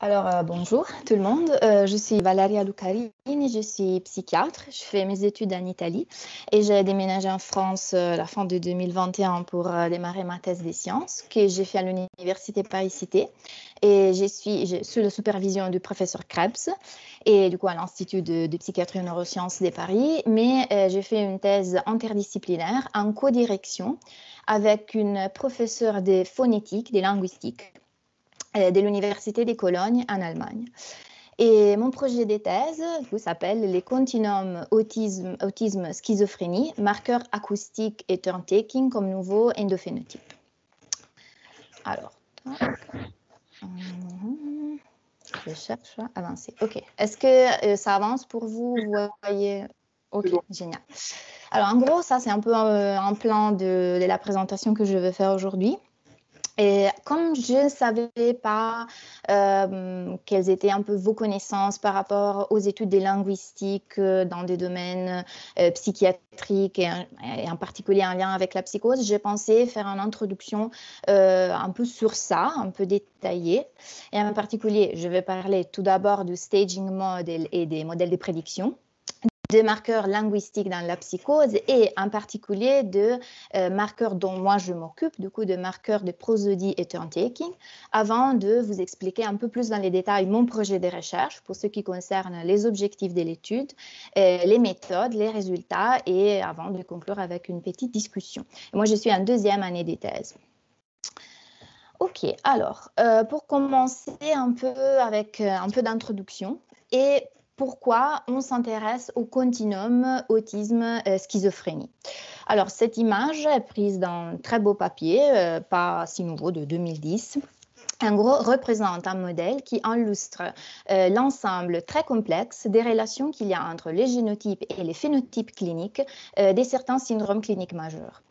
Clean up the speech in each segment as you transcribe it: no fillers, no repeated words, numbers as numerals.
Bonjour tout le monde. Je suis Valeria Lucarini, je suis psychiatre. Je fais mes études en Italie et j'ai déménagé en France à la fin de 2021 pour démarrer ma thèse des sciences que j'ai fait à l'université Paris-Cité. Et je suis sous la supervision du professeur Krebs et du coup à l'Institut de psychiatrie et neurosciences de Paris. Mais j'ai fait une thèse interdisciplinaire en codirection avec une professeure de phonétique, de linguistique de l'Université de Cologne en Allemagne. Et mon projet de thèse s'appelle les continuums autisme-schizophrénie, marqueurs acoustiques et turn-taking comme nouveau endophénotype. Alors, je cherche à avancer. OK. Est-ce que ça avance pour vous? Vous voyez? OK, génial. Alors, en gros, ça, c'est un peu un plan de la présentation que je vais faire aujourd'hui. Et comme je ne savais pas quelles étaient un peu vos connaissances par rapport aux études des linguistiques dans des domaines psychiatriques et en particulier en lien avec la psychose, j'ai pensé faire une introduction un peu sur ça, un peu détaillée. Et en particulier, je vais parler tout d'abord du staging model et des modèles de prédiction, des marqueurs linguistiques dans la psychose et en particulier de marqueurs dont moi je m'occupe, du coup de marqueurs de prosodie et turn-taking, avant de vous expliquer un peu plus dans les détails mon projet de recherche pour ce qui concerne les objectifs de l'étude, les méthodes, les résultats et avant de conclure avec une petite discussion. Moi je suis en deuxième année de thèse. Ok, alors pour commencer un peu avec un peu d'introduction et pourquoi on s'intéresse au continuum autisme-schizophrénie. Alors, cette image est prise d'un très beau papier, pas si nouveau, de 2010. En gros, représente un modèle qui illustre l'ensemble très complexe des relations qu'il y a entre les génotypes et les phénotypes cliniques de certains syndromes cliniques majeurs.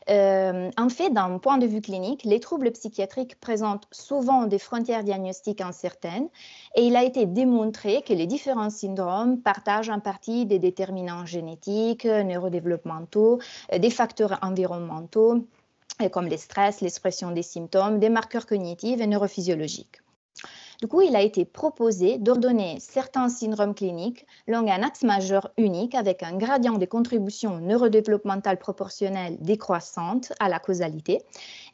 En fait, d'un point de vue clinique, les troubles psychiatriques présentent souvent des frontières diagnostiques incertaines et il a été démontré que les différents syndromes partagent en partie des déterminants génétiques, neurodéveloppementaux, des facteurs environnementaux, comme les stress, l'expression des symptômes, des marqueurs cognitifs et neurophysiologiques. Du coup, il a été proposé d'ordonner certains syndromes cliniques longs un axe majeur unique avec un gradient de contribution neurodéveloppementale proportionnelle décroissante à la causalité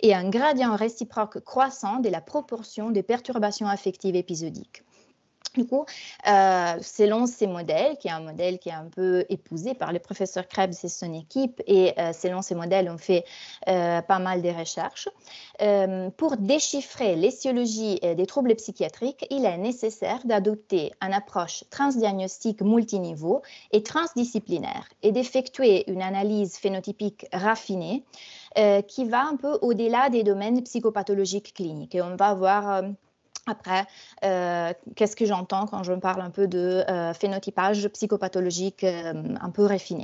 et un gradient réciproque croissant de la proportion des perturbations affectives épisodiques. Du coup, selon ces modèles, qui est un modèle qui est un peu épousé par le professeur Krebs et son équipe, et selon ces modèles, on fait pas mal de recherches. Pour déchiffrer l'étiologie des troubles psychiatriques, il est nécessaire d'adopter une approche transdiagnostique multiniveau et transdisciplinaire et d'effectuer une analyse phénotypique raffinée qui va un peu au-delà des domaines psychopathologiques cliniques. Et on va voir après, qu'est-ce que j'entends quand je parle un peu de phénotypage psychopathologique un peu raffiné.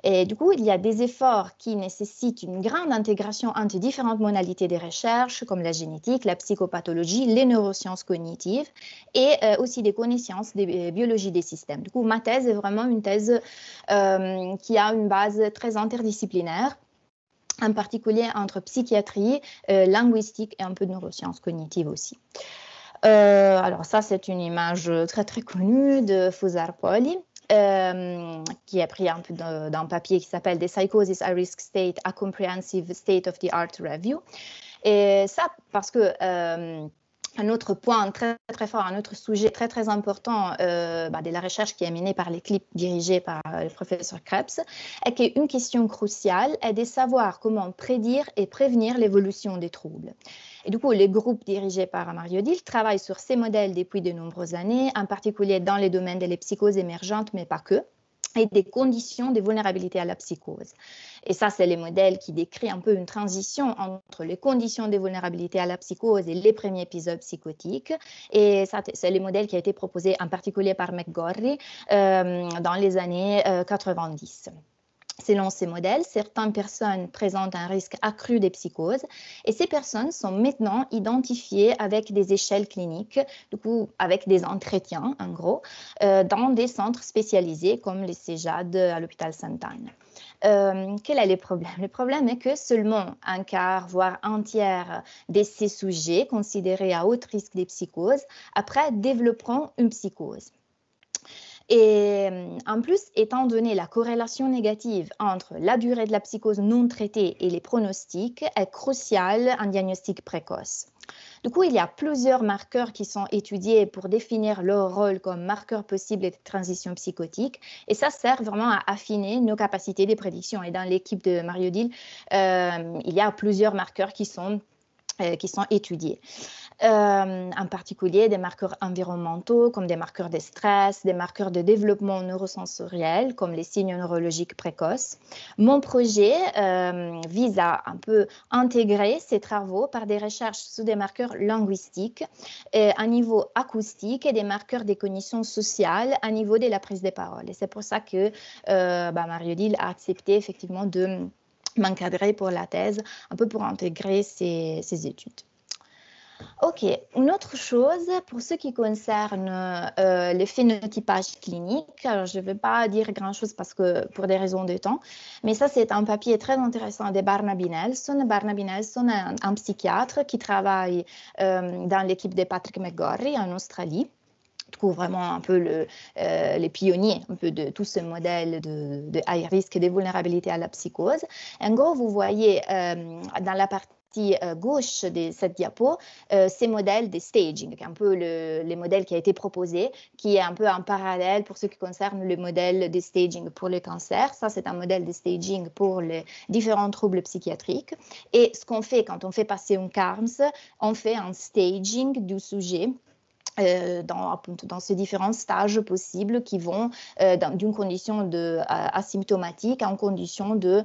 Et du coup, il y a des efforts qui nécessitent une grande intégration entre différentes modalités de recherche, comme la génétique, la psychopathologie, les neurosciences cognitives et aussi des connaissances de biologie des systèmes. Du coup, ma thèse est vraiment une thèse qui a une base très interdisciplinaire, en particulier entre psychiatrie, linguistique et un peu de neurosciences cognitives aussi. Alors ça, c'est une image très très connue de Fusar-Poli, qui est pris un peu d'un papier qui s'appelle The Psychosis at Risk State, a Comprehensive State of the Art Review. Et ça, parce que un autre point très, très fort, un autre sujet très, très important de la recherche qui est menée par l'équipe dirigée par le professeur Krebs, est qu'une question cruciale est de savoir comment prédire et prévenir l'évolution des troubles. Et du coup, les groupes dirigés par Mario Dill travaillent sur ces modèles depuis de nombreuses années, en particulier dans les domaines des psychoses émergentes, mais pas que, et des conditions de vulnérabilité à la psychose. Et ça, c'est les modèles qui décrivent un peu une transition entre les conditions de vulnérabilité à la psychose et les premiers épisodes psychotiques. Et ça, c'est les modèles qui ont été proposés en particulier par McGorry dans les années 90. Selon ces modèles, certaines personnes présentent un risque accru des psychoses et ces personnes sont maintenant identifiées avec des échelles cliniques, du coup avec des entretiens en gros, dans des centres spécialisés comme les CEJAD à l'hôpital Sainte-Anne. Quel est le problème? Le problème est que seulement un quart, voire un tiers de ces sujets considérés à haut risque de psychose, après, développeront une psychose. Et en plus, étant donné la corrélation négative entre la durée de la psychose non traitée et les pronostics, est cruciale en diagnostic précoce. Du coup, il y a plusieurs marqueurs qui sont étudiés pour définir leur rôle comme marqueurs possibles de transition psychotique. Et ça sert vraiment à affiner nos capacités de prédiction. Et dans l'équipe de Mario Dill, il y a plusieurs marqueurs qui sont étudiés. En particulier des marqueurs environnementaux comme des marqueurs de stress, des marqueurs de développement neurosensoriel comme les signes neurologiques précoces. Mon projet vise à un peu intégrer ces travaux par des recherches sur des marqueurs linguistiques à niveau acoustique et des marqueurs des cognitions sociales à niveau de la prise de parole. Et c'est pour ça que Mario Dill a accepté effectivement de m'encadrer pour la thèse, un peu pour intégrer ces études. Ok, une autre chose pour ce qui concerne le phénotypage clinique, alors je ne vais pas dire grand-chose parce que pour des raisons de temps, mais ça c'est un papier très intéressant de Barnaby Nelson. Barnaby Nelson est un psychiatre qui travaille dans l'équipe de Patrick McGorry en Australie. Du coup, vraiment un peu les pionniers un peu de tout ce modèle de high risk et de vulnérabilité à la psychose. En gros, vous voyez dans la partie gauche de cette diapo, ces modèles de staging, un peu les modèles qui a été proposé, qui est un peu en parallèle pour ce qui concerne le modèle de staging pour le cancer. Ça, c'est un modèle de staging pour les différents troubles psychiatriques. Et ce qu'on fait quand on fait passer un CARMS, on fait un staging du sujet dans ces différents stages possibles qui vont d'une condition asymptomatique en condition de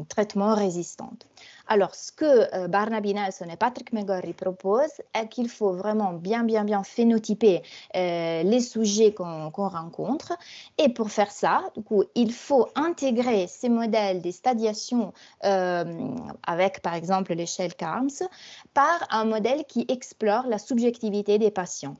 traitement résistante. Alors, ce que Barnaby Nelson et Patrick McGorry proposent est qu'il faut vraiment bien phénotyper les sujets qu'on rencontre. Et pour faire ça, du coup, il faut intégrer ces modèles des stadiations avec, par exemple, l'échelle CARMS par un modèle qui explore la subjectivité des patients.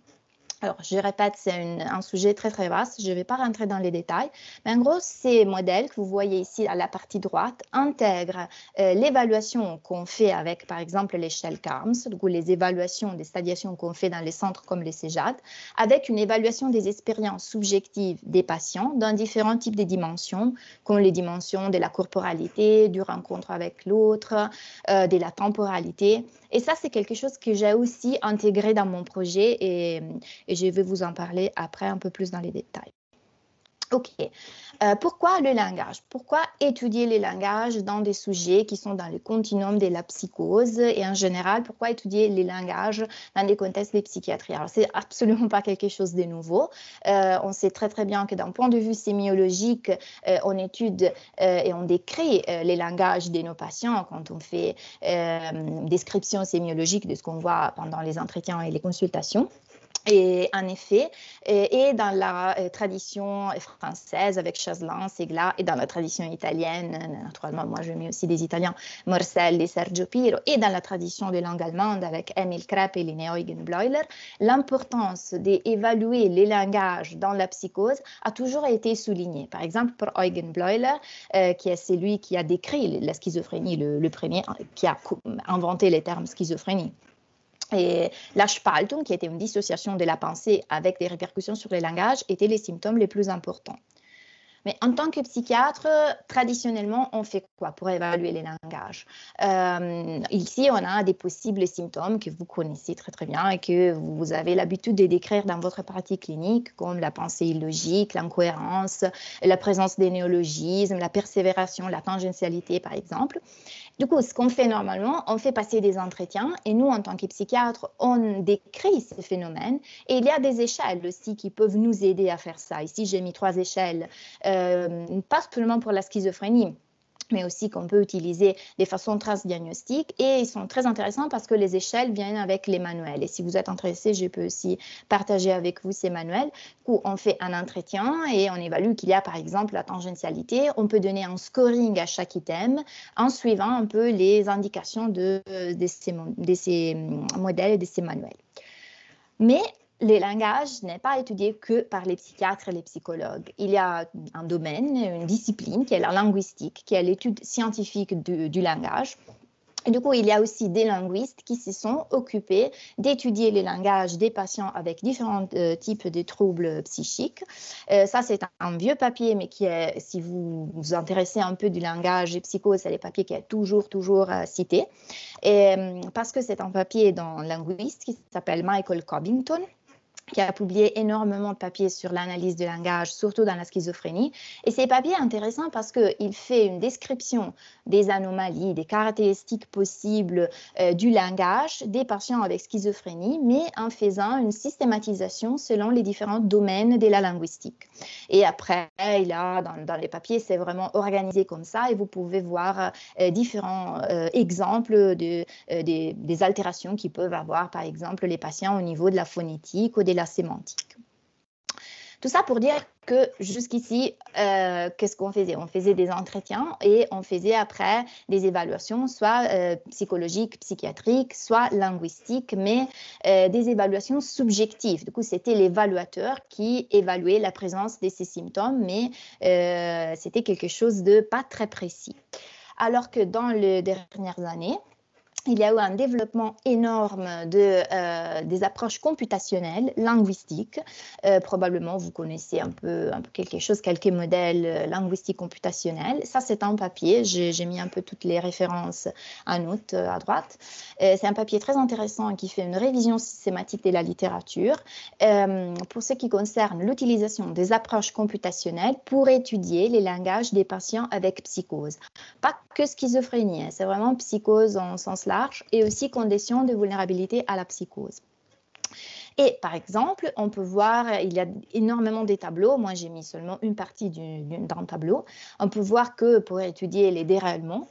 Alors, je répète, c'est un sujet très vaste, je ne vais pas rentrer dans les détails, mais en gros, ces modèles que vous voyez ici à la partie droite intègrent l'évaluation qu'on fait avec, par exemple, l'échelle CARMS, du coup, les évaluations des stadiations qu'on fait dans les centres comme les CEJAD, avec une évaluation des expériences subjectives des patients dans différents types de dimensions, comme les dimensions de la corporalité, du rencontre avec l'autre, de la temporalité. Et ça, c'est quelque chose que j'ai aussi intégré dans mon projet et je vais vous en parler après un peu plus dans les détails. Ok, pourquoi le langage? Pourquoi étudier les langages dans des sujets qui sont dans le continuum de la psychose et en général, pourquoi étudier les langages dans des contextes de psychiatrie? Alors, c'est absolument pas quelque chose de nouveau. On sait très bien que d'un point de vue sémiologique, on étude et on décrit les langages de nos patients quand on fait description sémiologique de ce qu'on voit pendant les entretiens et les consultations. Et en effet, et dans la tradition française avec Chasselin, Segla, et dans la tradition italienne, naturellement, moi je mets aussi des Italiens, Morselli, Sergio Piro, et dans la tradition de langue allemande avec Emil Krepp et Linnea Eugen-Bleuler, l'importance d'évaluer les langages dans la psychose a toujours été soulignée. Par exemple, pour Eugen-Bleuler, qui est celui qui a décrit la schizophrénie, le premier, qui a inventé les termes schizophrénie. Et la Spaltung, qui était une dissociation de la pensée avec des répercussions sur les langages, étaient les symptômes les plus importants. Mais en tant que psychiatre, traditionnellement, on fait quoi pour évaluer les langages? Ici, on a des possibles symptômes que vous connaissez très bien et que vous avez l'habitude de décrire dans votre pratique clinique, comme la pensée illogique, l'incohérence, la présence des néologismes, la persévération, la tangentialité, par exemple. Du coup, ce qu'on fait normalement, on fait passer des entretiens et nous, en tant que psychiatres, on décrit ces phénomènes et il y a des échelles aussi qui peuvent nous aider à faire ça. Ici, j'ai mis 3 échelles, pas seulement pour la schizophrénie, mais aussi qu'on peut utiliser de façon transdiagnostique. Et ils sont très intéressants parce que les échelles viennent avec les manuels. Et si vous êtes intéressé, je peux aussi partager avec vous ces manuels. Du coup, on fait un entretien et on évalue qu'il y a par exemple la tangentialité. On peut donner un scoring à chaque item en suivant un peu les indications de ces modèles et de ces manuels. Mais le langage n'est pas étudié que par les psychiatres et les psychologues. Il y a un domaine, une discipline qui est la linguistique, qui est l'étude scientifique du langage. Et du coup, il y a aussi des linguistes qui se sont occupés d'étudier les langages des patients avec différents types de troubles psychiques. Ça, c'est un vieux papier, mais qui est, si vous vous intéressez un peu du langage et psychose, c'est les papiers qui est toujours cité. Et, parce que c'est un papier d'un linguiste qui s'appelle Michael Covington, qui a publié énormément de papiers sur l'analyse du langage, surtout dans la schizophrénie. Et ces papiers sont intéressants parce qu'il fait une description des anomalies, des caractéristiques possibles du langage des patients avec schizophrénie, mais en faisant une systématisation selon les différents domaines de la linguistique. Et après, il a, dans les papiers, c'est vraiment organisé comme ça et vous pouvez voir différents exemples des altérations qui peuvent avoir, par exemple, les patients au niveau de la phonétique ou de la sémantique. Tout ça pour dire que jusqu'ici, qu'est-ce qu'on faisait? On faisait des entretiens et on faisait après des évaluations, soit psychologiques, psychiatriques, soit linguistiques, mais des évaluations subjectives. Du coup, c'était l'évaluateur qui évaluait la présence de ces symptômes, mais c'était quelque chose de pas très précis. Alors que dans les dernières années, il y a eu un développement énorme des approches computationnelles, linguistiques. Probablement, vous connaissez un peu quelque chose, quelques modèles linguistiques computationnels. Ça, c'est un papier. J'ai mis un peu toutes les références en note à droite. C'est un papier très intéressant qui fait une révision systématique de la littérature pour ce qui concerne l'utilisation des approches computationnelles pour étudier les langages des patients avec psychose. Pas que schizophrénie, c'est vraiment psychose en sens large et aussi conditions de vulnérabilité à la psychose. Et par exemple, on peut voir, il y a énormément de tableaux. Moi, j'ai mis seulement une partie d'un tableau. On peut voir que pour étudier les déraillements,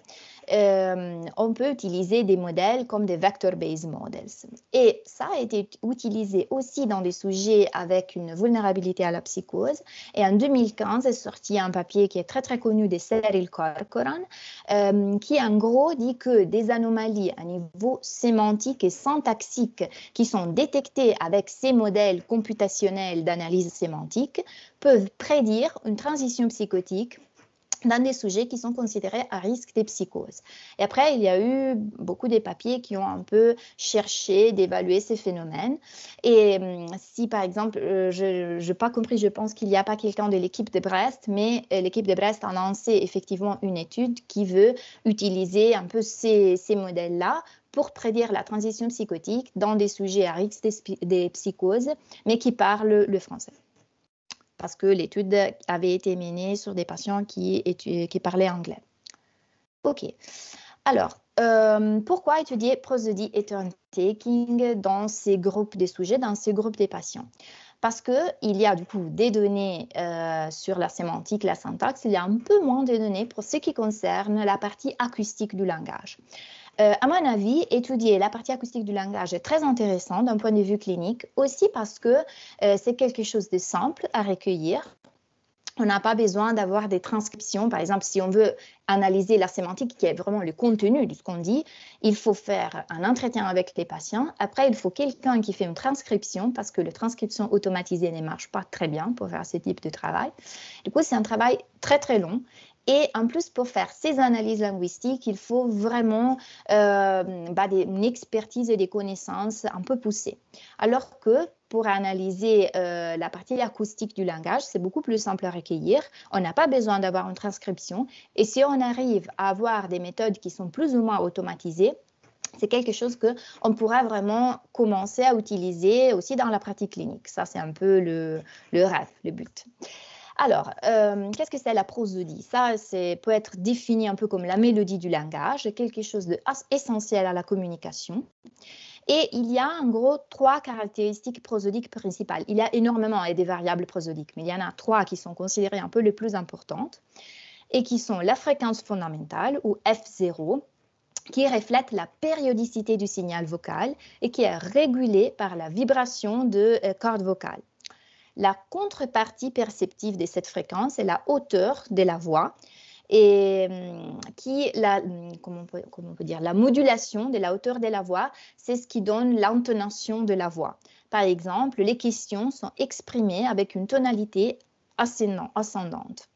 on peut utiliser des modèles comme des vector-based models. Et ça a été utilisé aussi dans des sujets avec une vulnérabilité à la psychose. Et en 2015 est sorti un papier qui est très connu de Cyril Corcoran, qui en gros dit que des anomalies à niveau sémantique et syntaxique qui sont détectées avec ces modèles computationnels d'analyse sémantique peuvent prédire une transition psychotique dans des sujets qui sont considérés à risque de psychose. Et après, il y a eu beaucoup de papiers qui ont un peu cherché d'évaluer ces phénomènes. Et si, par exemple, je n'ai pas compris, je pense qu'il n'y a pas quelqu'un de l'équipe de Brest, mais l'équipe de Brest a lancé effectivement une étude qui veut utiliser un peu ces modèles-là pour prédire la transition psychotique dans des sujets à risque de psychose, mais qui parlent le français. Parce que l'étude avait été menée sur des patients qui parlaient anglais. OK. Alors, pourquoi étudier prosodie et turn-taking dans ces groupes de sujets, dans ces groupes de patients? Parce qu'il y a du coup des données sur la sémantique, la syntaxe, il y a un peu moins de données pour ce qui concerne la partie acoustique du langage. À mon avis, étudier la partie acoustique du langage est très intéressant d'un point de vue clinique, aussi parce que c'est quelque chose de simple à recueillir. On n'a pas besoin d'avoir des transcriptions. Par exemple, si on veut analyser la sémantique, qui est vraiment le contenu de ce qu'on dit, il faut faire un entretien avec les patients. Après, il faut quelqu'un qui fait une transcription, parce que la transcription automatisée ne marche pas très bien pour faire ce type de travail. Du coup, c'est un travail très long. Et en plus, pour faire ces analyses linguistiques, il faut vraiment une expertise et des connaissances un peu poussées. Alors que pour analyser la partie acoustique du langage, c'est beaucoup plus simple à recueillir. On n'a pas besoin d'avoir une transcription. Et si on arrive à avoir des méthodes qui sont plus ou moins automatisées, c'est quelque chose qu'on pourra vraiment commencer à utiliser aussi dans la pratique clinique. Ça, c'est un peu le rêve, le but. Alors, qu'est-ce que c'est la prosodie? Ça peut être défini un peu comme la mélodie du langage, quelque chose d'essentiel à la communication. Et il y a en gros 3 caractéristiques prosodiques principales. Il y a énormément des variables prosodiques, mais il y en a 3 qui sont considérées un peu les plus importantes et qui sont la fréquence fondamentale, ou F0, qui reflète la périodicité du signal vocal et qui est régulée par la vibration de cordes vocales. La contrepartie perceptive de cette fréquence est la hauteur de la voix et la modulation de la hauteur de la voix, c'est ce qui donne l'intonation de la voix. Par exemple, les questions sont exprimées avec une tonalité ascendante.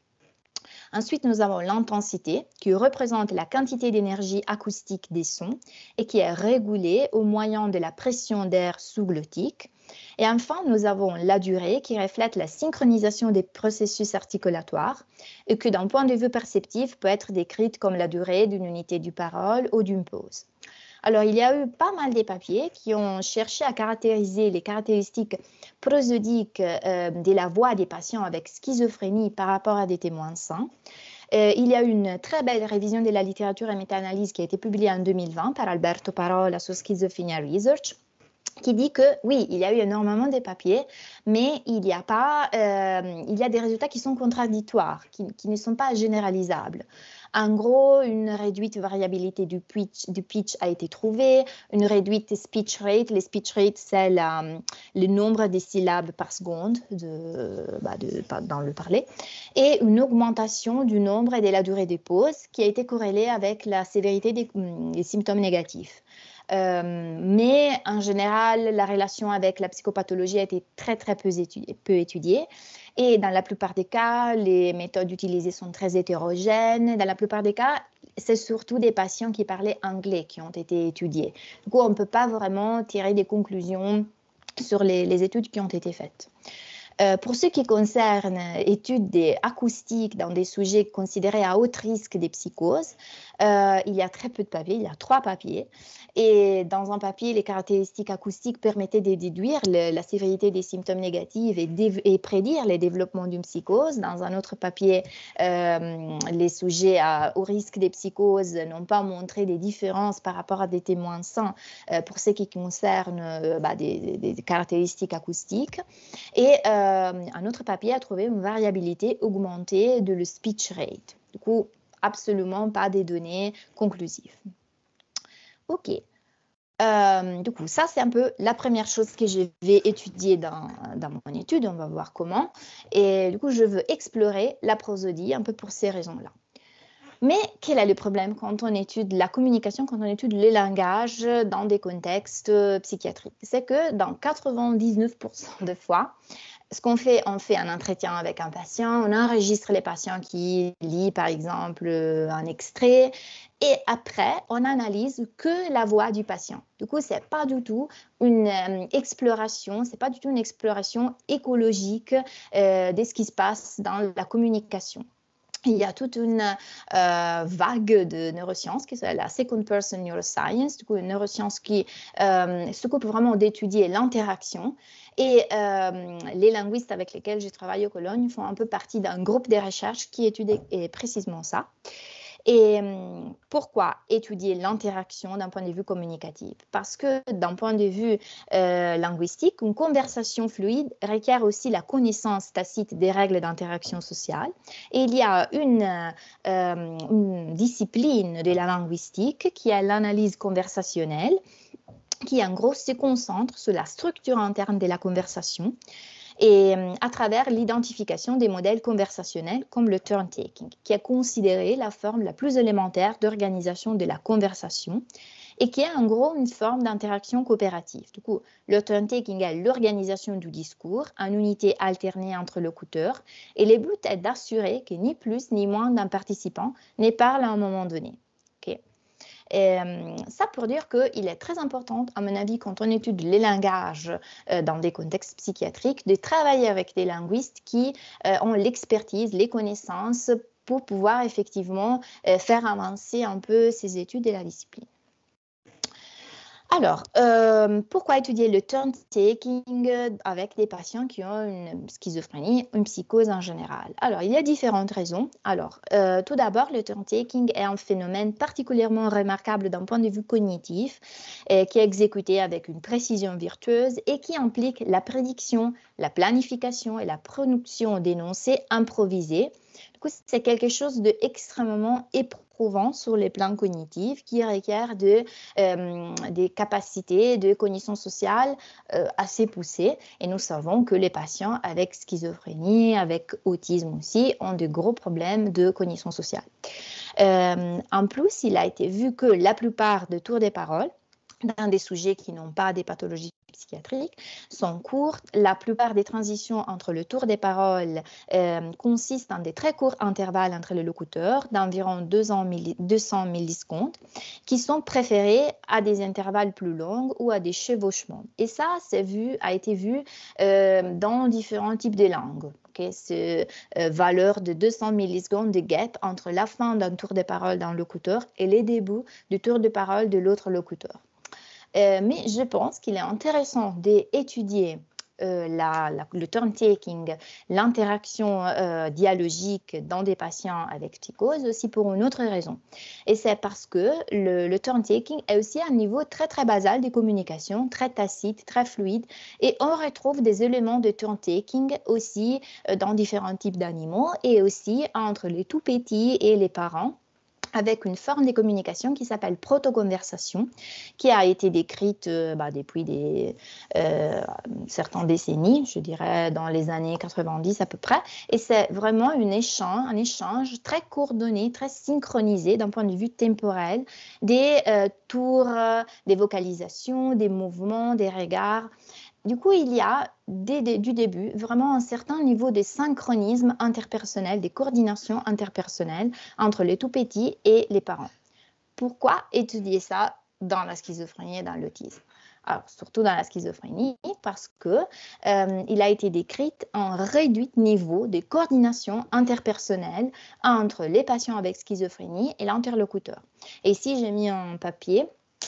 Ensuite, nous avons l'intensité qui représente la quantité d'énergie acoustique des sons et qui est régulée au moyen de la pression d'air sous-glottique. Et enfin, nous avons la durée qui reflète la synchronisation des processus articulatoires et que d'un point de vue perceptif peut être décrite comme la durée d'une unité du parole ou d'une pause. Alors, il y a eu pas mal de papiers qui ont cherché à caractériser les caractéristiques prosodiques de la voix des patients avec schizophrénie par rapport à des témoins sains. Il y a eu une très belle révision de la littérature et méta-analyse qui a été publiée en 2020 par Alberto Parola sur Schizophrenia Research, qui dit que oui, il y a eu énormément de papiers, mais il y a des résultats qui sont contradictoires, qui ne sont pas généralisables. En gros, une réduite variabilité du pitch a été trouvée, une réduite speech rate. Les speech rates, c'est le nombre de syllabes par seconde dans le parler, et une augmentation du nombre et de la durée des pauses qui a été corrélée avec la sévérité des symptômes négatifs. Mais en général, la relation avec la psychopathologie a été très peu étudiée. Et dans la plupart des cas, les méthodes utilisées sont très hétérogènes. Dans la plupart des cas, c'est surtout des patients qui parlaient anglais qui ont été étudiés. Du coup, on ne peut pas vraiment tirer des conclusions sur les études qui ont été faites. Pour ce qui concerne études acoustiques dans des sujets considérés à haut risque des psychoses, il y a très peu de papiers, il y a 3 papiers. Et dans un papier, les caractéristiques acoustiques permettaient de déduire la sévérité des symptômes négatifs et prédire les développements d'une psychose. Dans un autre papier, les sujets au risque des psychoses n'ont pas montré des différences par rapport à des témoins sains pour ce qui concerne des caractéristiques acoustiques. Et un autre papier a trouvé une variabilité augmentée de le speech rate. Du coup, absolument pas des données conclusives. OK. Du coup, ça, c'est un peu la première chose que je vais étudier dans mon étude. On va voir comment. Et du coup, je veux explorer la prosodie un peu pour ces raisons-là. Mais quel est le problème quand on étudie la communication, quand on étudie les langages dans des contextes psychiatriques? C'est que dans 99% de fois, ce qu'on fait, on fait un entretien avec un patient, on enregistre les patients qui lisent par exemple un extrait et après, on analyse que la voix du patient. Du coup, ce n'est pas du tout une exploration, c'est pas du tout une exploration écologique de ce qui se passe dans la communication. Il y a toute une vague de neurosciences qui s'appelle la Second Person Neuroscience, du coup une neuroscience qui s'occupe vraiment d'étudier l'interaction. Et les linguistes avec lesquels j'ai travaillé au Cologne font un peu partie d'un groupe de recherche qui étudie précisément ça. Et pourquoi étudier l'interaction d'un point de vue communicatif? Parce que d'un point de vue linguistique, une conversation fluide requiert aussi la connaissance tacite des règles d'interaction sociale. Et il y a une discipline de la linguistique qui est l'analyse conversationnelle, qui en gros se concentre sur la structure interne de la conversation et à travers l'identification des modèles conversationnels comme le turn-taking, qui est considéré la forme la plus élémentaire d'organisation de la conversation et qui est en gros une forme d'interaction coopérative. Du coup, le turn-taking est l'organisation du discours en unité alternée entre locuteurs et le but est d'assurer que ni plus ni moins d'un participant ne parle à un moment donné. Okay. Et ça pour dire qu'il est très important, à mon avis, quand on étudie les langages dans des contextes psychiatriques, de travailler avec des linguistes qui ont l'expertise, les connaissances pour pouvoir effectivement faire avancer un peu ces études et la discipline. Alors, pourquoi étudier le turn-taking avec des patients qui ont une schizophrénie, une psychose en général? Alors, il y a différentes raisons. Alors, tout d'abord, le turn-taking est un phénomène particulièrement remarquable d'un point de vue cognitif, qui est exécuté avec une précision virtueuse et qui implique la prédiction, la planification et la production d'énoncés improvisés. Du coup, c'est quelque chose d'extrêmement éprouvant sur les plans cognitifs qui requiert des capacités de cognition sociale assez poussées. Et nous savons que les patients avec schizophrénie, avec autisme aussi, ont de gros problèmes de cognition sociale. En plus, il a été vu que la plupart des tours de parole dans des sujets qui n'ont pas des pathologies psychiatriques, sont courtes. La plupart des transitions entre le tour des paroles consistent en des très courts intervalles entre les locuteurs, d'environ 200 millisecondes, qui sont préférés à des intervalles plus longs ou à des chevauchements. Et ça, a été vu dans différents types de langues. Okay, c'est valeur de 200 millisecondes de gap entre la fin d'un tour de parole d'un locuteur et les débuts du tour de parole de l'autre locuteur. Mais je pense qu'il est intéressant d'étudier le turn-taking, l'interaction dialogique dans des patients avec psychose aussi pour une autre raison. Et c'est parce que le turn-taking est aussi un niveau très, très basal de communication, très tacite, très fluide. Et on retrouve des éléments de turn-taking aussi dans différents types d'animaux et aussi entre les tout petits et les parents, avec une forme de communication qui s'appelle protoconversation, qui a été décrite depuis certaines décennies, je dirais dans les années 90 à peu près. Et c'est vraiment un échange très coordonné, très synchronisé d'un point de vue temporel, des tours, des vocalisations, des mouvements, des regards. Du coup, il y a du début vraiment un certain niveau de synchronisme interpersonnel, de coordination interpersonnelle entre les tout petits et les parents. Pourquoi étudier ça dans la schizophrénie et dans l'autisme? Alors, surtout dans la schizophrénie, parce qu'il a été décrit un réduit niveau de coordination interpersonnelle entre les patients avec schizophrénie et l'interlocuteur. Et ici, j'ai mis un papier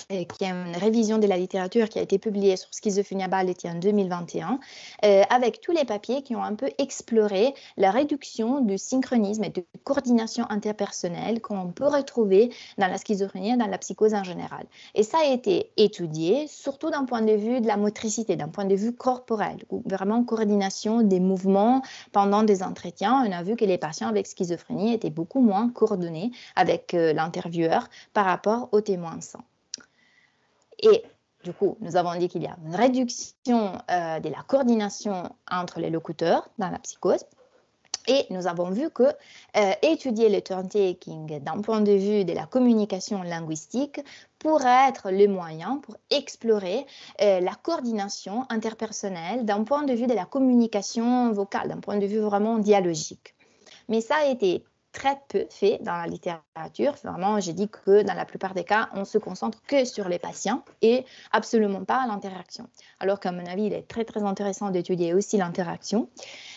qui est une révision de la littérature qui a été publiée sur Schizophrenia Balletti en 2021, avec tous les papiers qui ont un peu exploré la réduction du synchronisme et de coordination interpersonnelle qu'on peut retrouver dans la schizophrénie et dans la psychose en général. Et ça a été étudié, surtout d'un point de vue de la motricité, d'un point de vue corporel, ou vraiment coordination des mouvements pendant des entretiens. On a vu que les patients avec schizophrénie étaient beaucoup moins coordonnés avec l'intervieweur par rapport aux témoins sans. Et du coup, nous avons dit qu'il y a une réduction de la coordination entre les locuteurs dans la psychose. Et nous avons vu que étudier le turn-taking d'un point de vue de la communication linguistique pourrait être le moyen pour explorer la coordination interpersonnelle d'un point de vue de la communication vocale, d'un point de vue vraiment dialogique. Mais ça a été très peu fait dans la littérature. Vraiment, j'ai dit que dans la plupart des cas, on se concentre que sur les patients et absolument pas l'interaction. Alors qu'à mon avis, il est très, très intéressant d'étudier aussi l'interaction.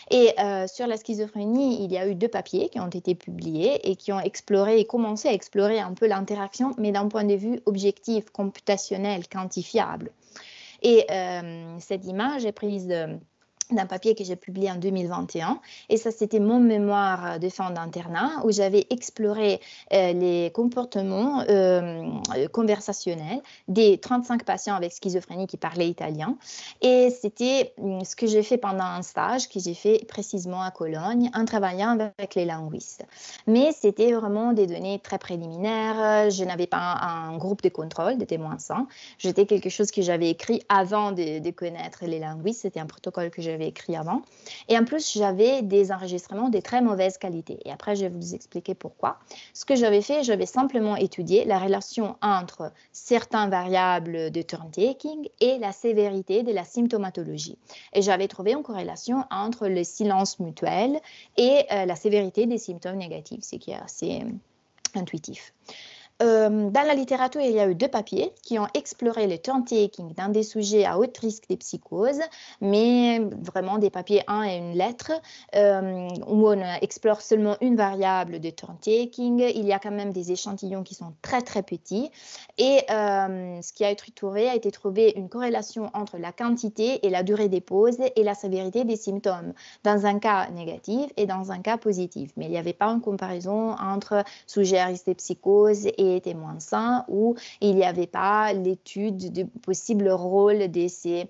Et sur la schizophrénie, il y a eu 2 papiers qui ont été publiés et qui ont exploré et commencé à explorer un peu l'interaction, mais d'un point de vue objectif, computationnel, quantifiable. Et cette image est prise d'un papier que j'ai publié en 2021. Et ça, c'était mon mémoire de fin d'internat où j'avais exploré les comportements conversationnels des 35 patients avec schizophrénie qui parlaient italien. Et c'était ce que j'ai fait pendant un stage que j'ai fait précisément à Cologne en travaillant avec les linguistes. Mais c'était vraiment des données très préliminaires. Je n'avais pas un groupe de contrôle de témoins sans. C'était quelque chose que j'avais écrit avant de connaître les linguistes. C'était un protocole que j'avais écrit avant. Et en plus, j'avais des enregistrements de très mauvaise qualité. Et après, je vais vous expliquer pourquoi. Ce que j'avais fait, j'avais simplement étudié la relation entre certaines variables de turn-taking et la sévérité de la symptomatologie. Et j'avais trouvé une corrélation entre le silence mutuel et la sévérité des symptômes négatifs, ce qui est assez intuitif. Dans la littérature, il y a eu 2 papiers qui ont exploré le turn-taking dans des sujets à haut risque de psychose, mais vraiment des papiers 1 et 1 lettre, où on explore seulement une variable de turn-taking. Il y a quand même des échantillons qui sont très, très petits. Et ce qui a été trouvé une corrélation entre la quantité et la durée des pauses et la sévérité des symptômes, dans un cas négatif et dans un cas positif. Mais il n'y avait pas une comparaison entre sujets à risque de psychose et témoins sains, où il n'y avait pas l'étude du possible rôle de ces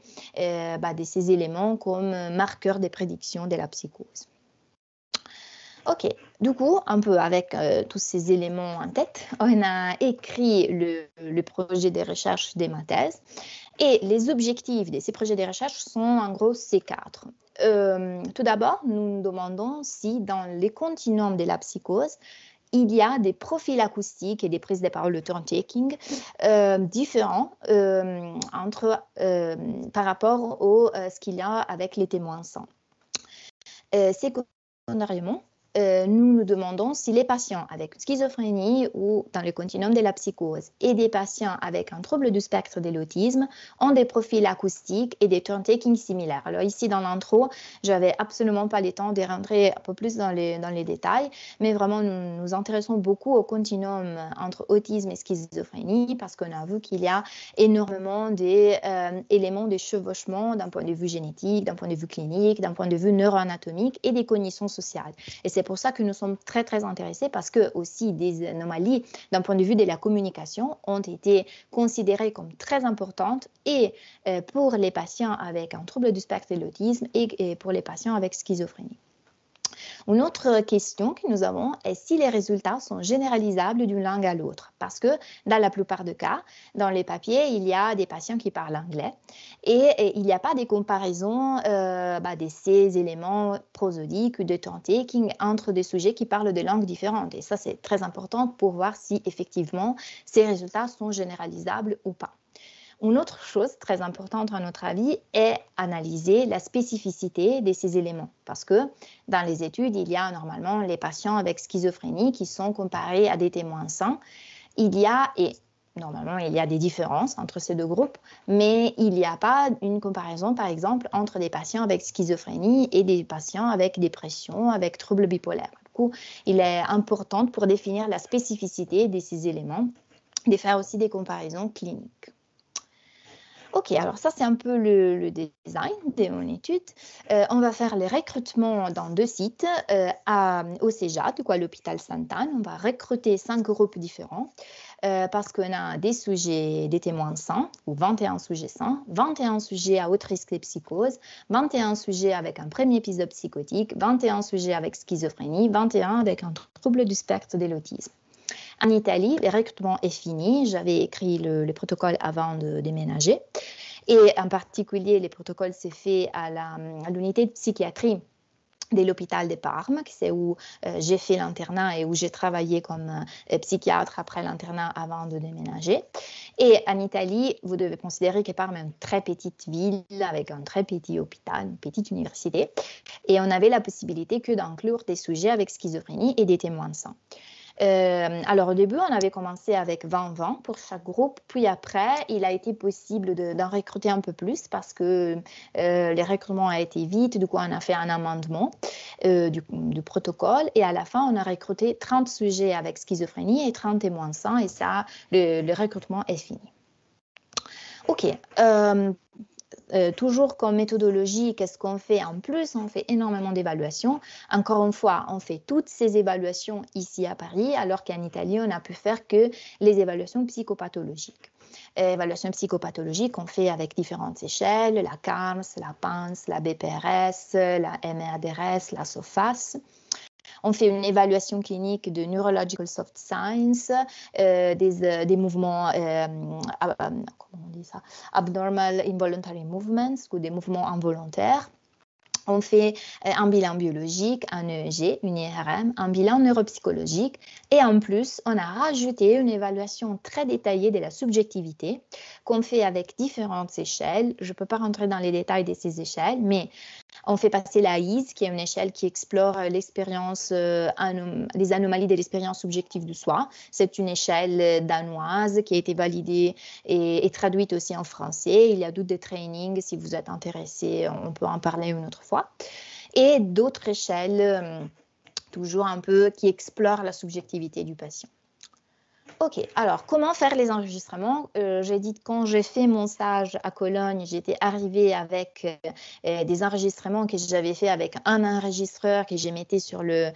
éléments comme marqueurs des prédictions de la psychose. Ok, du coup, un peu avec tous ces éléments en tête, on a écrit le projet de recherche de ma thèse. Et les objectifs de ces projets de recherche sont en gros ces 4. Tout d'abord, nous nous demandons si dans les continuums de la psychose, il y a des profils acoustiques et des prises de parole de turn-taking différents par rapport à ce qu'il y a avec les témoins sans. Secondairement, nous nous demandons si les patients avec schizophrénie ou dans le continuum de la psychose et des patients avec un trouble du spectre de l'autisme ont des profils acoustiques et des turn-taking similaires. Alors ici, dans l'intro, je n'avais absolument pas le temps de rentrer un peu plus dans les détails, mais vraiment, nous nous intéressons beaucoup au continuum entre autisme et schizophrénie parce qu'on a vu qu'il y a énormément d'éléments de chevauchement d'un point de vue génétique, d'un point de vue clinique, d'un point de vue neuroanatomique et des cognitions sociales. Et c'est pour ça que nous sommes très, très intéressés parce que aussi des anomalies d'un point de vue de la communication ont été considérées comme très importantes et pour les patients avec un trouble du spectre de l'autisme et pour les patients avec schizophrénie. Une autre question que nous avons est si les résultats sont généralisables d'une langue à l'autre. Parce que dans la plupart des cas, dans les papiers, il y a des patients qui parlent anglais et il n'y a pas de comparaison de ces éléments prosodiques ou de turn-taking entre des sujets qui parlent de langues différentes. Et ça, c'est très important pour voir si effectivement ces résultats sont généralisables ou pas. Une autre chose très importante à notre avis est analyser la spécificité de ces éléments parce que dans les études, il y a normalement les patients avec schizophrénie qui sont comparés à des témoins sains. Normalement, il y a des différences entre ces deux groupes, mais il n'y a pas une comparaison, par exemple, entre des patients avec schizophrénie et des patients avec dépression, avec troubles bipolaires. Du coup, il est important pour définir la spécificité de ces éléments, de faire aussi des comparaisons cliniques. Ok, alors ça c'est un peu le design de mon étude. On va faire les recrutements dans 2 sites au CEJA, à l'hôpital Sainte-Anne. On va recruter 5 groupes différents parce qu'on a des sujets, des témoins sains, ou 21 sujets sains, 21 sujets à haut risque de psychose, 21 sujets avec un premier épisode psychotique, 21 sujets avec schizophrénie, 21 avec un trouble du spectre de l'autisme. En Italie, le recrutement est fini. J'avais écrit le protocole avant de déménager. Et en particulier, le protocole s'est fait à l'unité de psychiatrie de l'hôpital de Parme, c'est où j'ai fait l'internat et où j'ai travaillé comme psychiatre après l'internat avant de déménager. Et en Italie, vous devez considérer que Parme est une très petite ville avec un très petit hôpital, une petite université. Et on avait la possibilité que d'inclure des sujets avec schizophrénie et des témoins sains. Alors au début, on avait commencé avec 20 pour chaque groupe, puis après, il a été possible d'en recruter un peu plus parce que les recrutements ont été vite, du coup on a fait un amendement du protocole et à la fin, on a recruté 30 sujets avec schizophrénie et 30 témoins sains et ça, le recrutement est fini. Ok. Toujours comme méthodologie, qu'est-ce qu'on fait en plus? On fait énormément d'évaluations. Encore une fois, on fait toutes ces évaluations ici à Paris, alors qu'en Italie, on n'a pu faire que les évaluations psychopathologiques. Évaluations psychopathologiques, on fait avec différentes échelles, la CAMS, la PANS, la BPRS, la MEADRS, la SOFAS. On fait une évaluation clinique de Neurological Soft Science, des mouvements, comment on dit ça, Abnormal Involuntary Movements, ou des mouvements involontaires. On fait un bilan biologique, un EEG, une IRM, un bilan neuropsychologique et en plus, on a rajouté une évaluation très détaillée de la subjectivité qu'on fait avec différentes échelles. Je ne peux pas rentrer dans les détails de ces échelles, mais on fait passer la ISE, qui est une échelle qui explore l'expérience, les anomalies de l'expérience subjective du soi. C'est une échelle danoise qui a été validée et traduite aussi en français. Il y a d'autres trainings, si vous êtes intéressé, on peut en parler une autre fois. Et d'autres échelles, toujours un peu, qui explorent la subjectivité du patient. Ok, alors comment faire les enregistrements? J'ai dit que quand j'ai fait mon stage à Cologne, j'étais arrivée avec des enregistrements que j'avais fait avec un enregistreur que j'ai mis sur le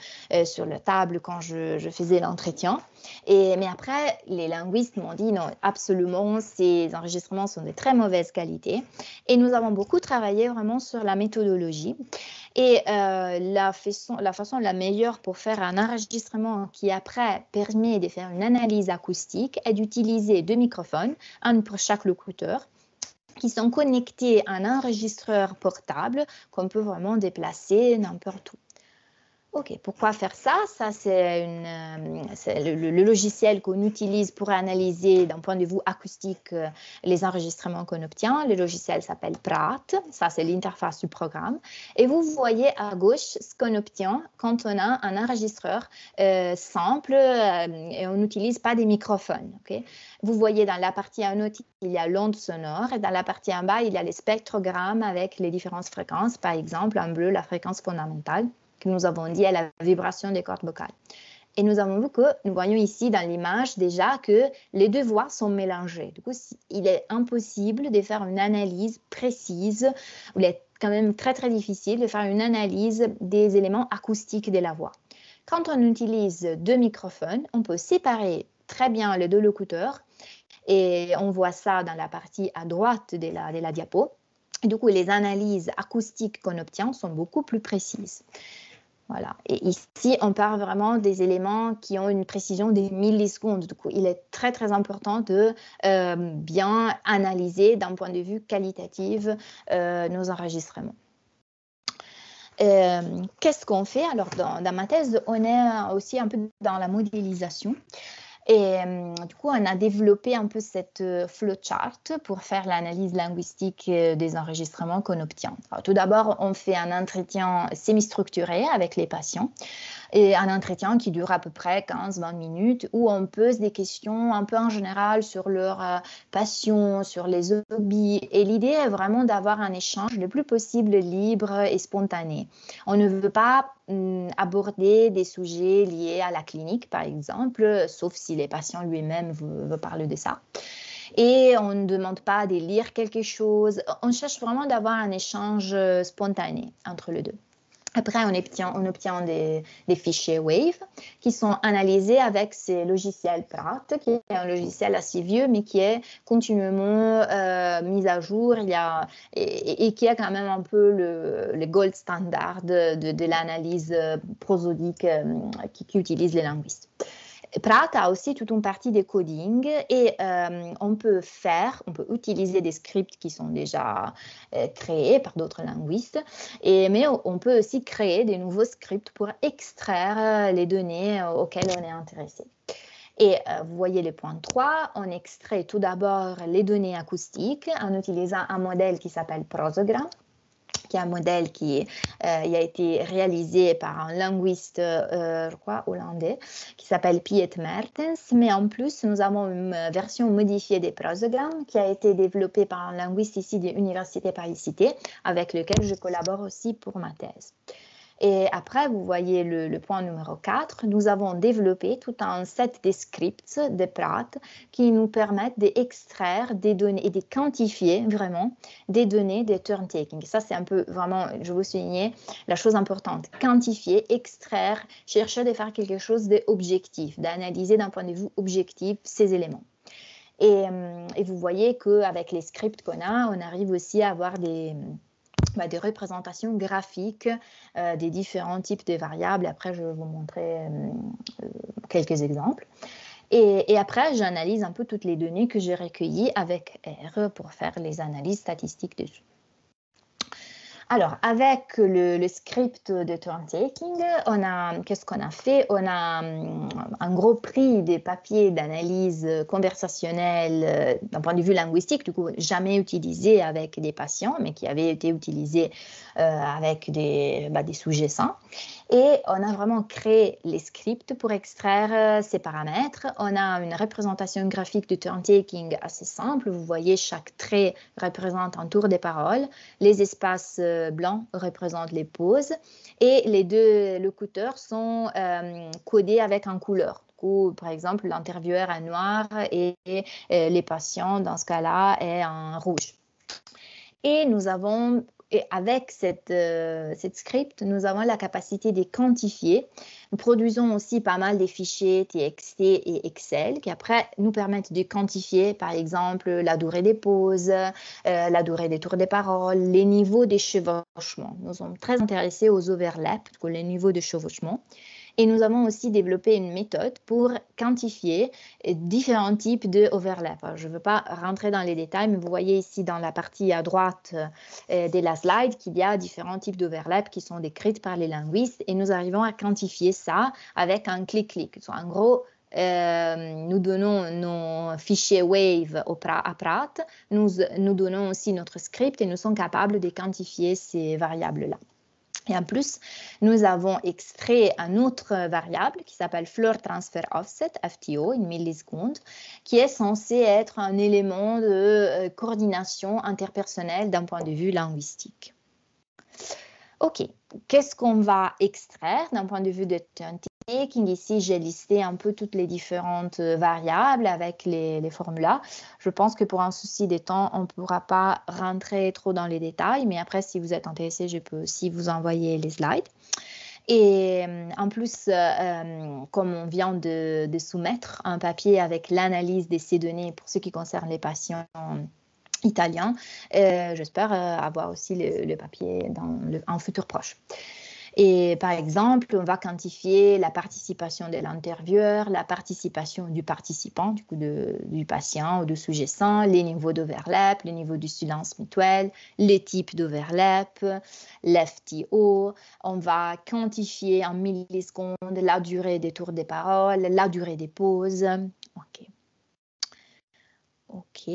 table quand je faisais l'entretien. Mais après, les linguistes m'ont dit non, absolument, ces enregistrements sont de très mauvaise qualité. Et nous avons beaucoup travaillé vraiment sur la méthodologie. Et la façon la meilleure pour faire un enregistrement qui après permet de faire une analyse acoustique est d'utiliser 2 microphones, un pour chaque locuteur, qui sont connectés à un enregistreur portable qu'on peut vraiment déplacer n'importe où. OK, pourquoi faire ça? Ça, c'est le logiciel qu'on utilise pour analyser d'un point de vue acoustique les enregistrements qu'on obtient. Le logiciel s'appelle Praat, ça c'est l'interface du programme. Et vous voyez à gauche ce qu'on obtient quand on a un enregistreur simple et on n'utilise pas des microphones. Okay? Vous voyez dans la partie en haut, il y a l'onde sonore et dans la partie en bas, il y a les spectrogrammes avec les différentes fréquences. Par exemple, en bleu, la fréquence fondamentale, que nous avons dit à la vibration des cordes vocales. Et nous avons vu que, nous voyons ici dans l'image déjà que les deux voix sont mélangées. Du coup, il est impossible de faire une analyse précise, ou il est quand même très très difficile de faire une analyse des éléments acoustiques de la voix. Quand on utilise deux microphones, on peut séparer très bien les deux locuteurs et on voit ça dans la partie à droite de la diapo. Et du coup, les analyses acoustiques qu'on obtient sont beaucoup plus précises. Voilà. Et ici, on parle vraiment des éléments qui ont une précision des millisecondes. Du coup, il est très, très important de bien analyser d'un point de vue qualitatif nos enregistrements. Qu'est-ce qu'on fait? Alors, dans ma thèse, on est aussi un peu dans la modélisation. Et du coup, on a développé un peu cette flowchart pour faire l'analyse linguistique des enregistrements qu'on obtient. Alors, tout d'abord, on fait un entretien semi-structuré avec les patients et un entretien qui dure à peu près 15-20 minutes où on pose des questions un peu en général sur leur passion, sur les hobbies. Et l'idée est vraiment d'avoir un échange le plus possible libre et spontané. On ne veut pas aborder des sujets liés à la clinique, par exemple, sauf si les patients lui-même veulent parler de ça. Et on ne demande pas de lire quelque chose. On cherche vraiment d'avoir un échange spontané entre les deux. Après, on obtient des fichiers WAVE qui sont analysés avec ces logiciels Praat, qui est un logiciel assez vieux, mais qui est continuellement mis à jour et qui est quand même un peu le gold standard de l'analyse prosodique qu'utilisent les linguistes. Praat a aussi toute une partie des coding et on peut utiliser des scripts qui sont déjà créés par d'autres linguistes, mais on peut aussi créer des nouveaux scripts pour extraire les données auxquelles on est intéressé. Et vous voyez le point 3, on extrait tout d'abord les données acoustiques en utilisant un modèle qui s'appelle Prosogram, qui est un modèle qui a été réalisé par un linguiste, je crois, hollandais, qui s'appelle Piet Mertens. Mais en plus, nous avons une version modifiée des prosogrammes qui a été développée par un linguiste ici de l'Université Paris-Cité, avec lequel je collabore aussi pour ma thèse. Et après, vous voyez le point numéro 4, nous avons développé tout un set de scripts de Praat qui nous permettent d'extraire des données et de quantifier vraiment des données de turn taking. Ça, c'est un peu vraiment, je veux souligner la chose importante, quantifier, extraire, chercher de faire quelque chose d'objectif, d'analyser d'un point de vue objectif ces éléments. Et vous voyez qu'avec les scripts qu'on a, on arrive aussi à avoir des représentations graphiques des différents types de variables. Après, je vais vous montrer quelques exemples. Et après, j'analyse un peu toutes les données que j'ai recueillies avec R pour faire les analyses statistiques dessus. Alors, avec le script de turn taking, qu'est-ce qu'on a fait? On a un gros prix des papiers d'analyse conversationnelle d'un point de vue linguistique, du coup, jamais utilisé avec des patients, mais qui avaient été utilisés avec des sujets sains. Et on a vraiment créé les scripts pour extraire ces paramètres. On a une représentation graphique du turn taking assez simple. Vous voyez, chaque trait représente un tour des paroles. Les espaces blancs représentent les pauses. Et les deux locuteurs sont codés avec une couleur. Du coup, par exemple, l'intervieweur est noir et les patients, dans ce cas-là, est en rouge. Et nous avons... Et avec cette script, nous avons la capacité de quantifier. Nous produisons aussi pas mal de fichiers TXT et Excel qui après nous permettent de quantifier, par exemple, la durée des pauses, la durée des tours de parole, les niveaux des chevauchements. Nous sommes très intéressés aux overlaps, les niveaux de chevauchement. Et nous avons aussi développé une méthode pour quantifier différents types de overlap. Alors, je ne veux pas rentrer dans les détails, mais vous voyez ici dans la partie à droite de la slide qu'il y a différents types d'overlap qui sont décrits par les linguistes et nous arrivons à quantifier ça avec un clic-clic. En gros, nous donnons nos fichiers Wave à Pratt, nous donnons aussi notre script et nous sommes capables de quantifier ces variables-là. Et en plus, nous avons extrait une autre variable qui s'appelle Floor Transfer Offset, FTO, une milliseconde, qui est censé être un élément de coordination interpersonnelle d'un point de vue linguistique. OK, qu'est-ce qu'on va extraire d'un point de vue de turn taking? Ici, j'ai listé un peu toutes les différentes variables avec les formulas. Je pense que pour un souci des temps, on ne pourra pas rentrer trop dans les détails, mais après, si vous êtes intéressé, je peux aussi vous envoyer les slides. Et en plus, comme on vient de soumettre un papier avec l'analyse de ces données pour ce qui concerne les patients italiens, j'espère avoir aussi le papier dans un futur proche. Et par exemple, on va quantifier la participation de l'intervieweur, la participation du participant, du coup du patient ou du sous-jacent, les niveaux d'overlap, le niveau du silence mutuel, les types d'overlap, l'FTO. On va quantifier en millisecondes la durée des tours de parole, la durée des pauses. OK. OK.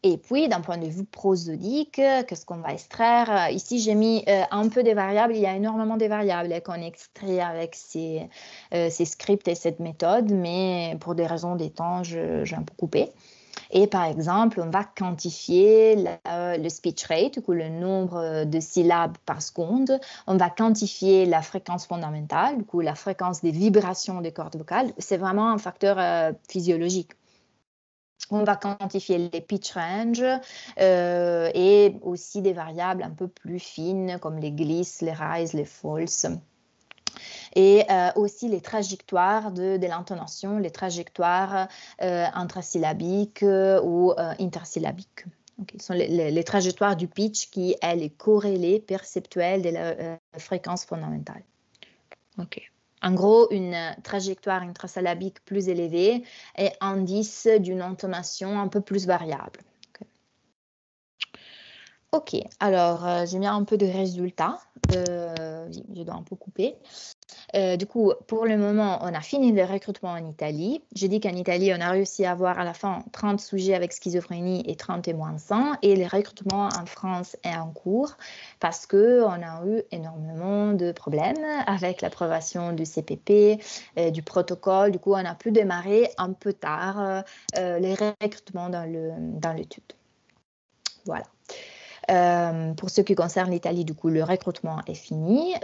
Et puis, d'un point de vue prosodique, qu'est-ce qu'on va extraire? Ici, j'ai mis un peu des variables. Il y a énormément de variables qu'on extrait avec ces scripts et cette méthode, mais pour des raisons des temps, j'ai un peu coupé. Et par exemple, on va quantifier le speech rate, du coup, le nombre de syllabes par seconde. On va quantifier la fréquence fondamentale, du coup, la fréquence des vibrations des cordes vocales. C'est vraiment un facteur physiologique. On va quantifier les pitch range et aussi des variables un peu plus fines comme les glisses, les rise, les falls. Et aussi les trajectoires de l'intonation, les trajectoires intrasyllabiques ou intersyllabiques. Okay. Ce sont les trajectoires du pitch qui, elle, est corrélée, perceptuelle de la fréquence fondamentale. OK. En gros, une trajectoire intrasyllabique plus élevée est indice d'une intonation un peu plus variable. OK, alors j'ai mis un peu de résultats. Je dois un peu couper. Du coup, pour le moment, on a fini le recrutement en Italie. Je dis qu'en Italie, on a réussi à avoir à la fin 30 sujets avec schizophrénie et 30 témoins sans. Et le recrutement en France est en cours parce qu'on a eu énormément de problèmes avec l'approbation du CPP, du protocole. Du coup, on a pu démarrer un peu tard les recrutements dans l'étude. Voilà. Pour ce qui concerne l'Italie, du coup, le recrutement est fini.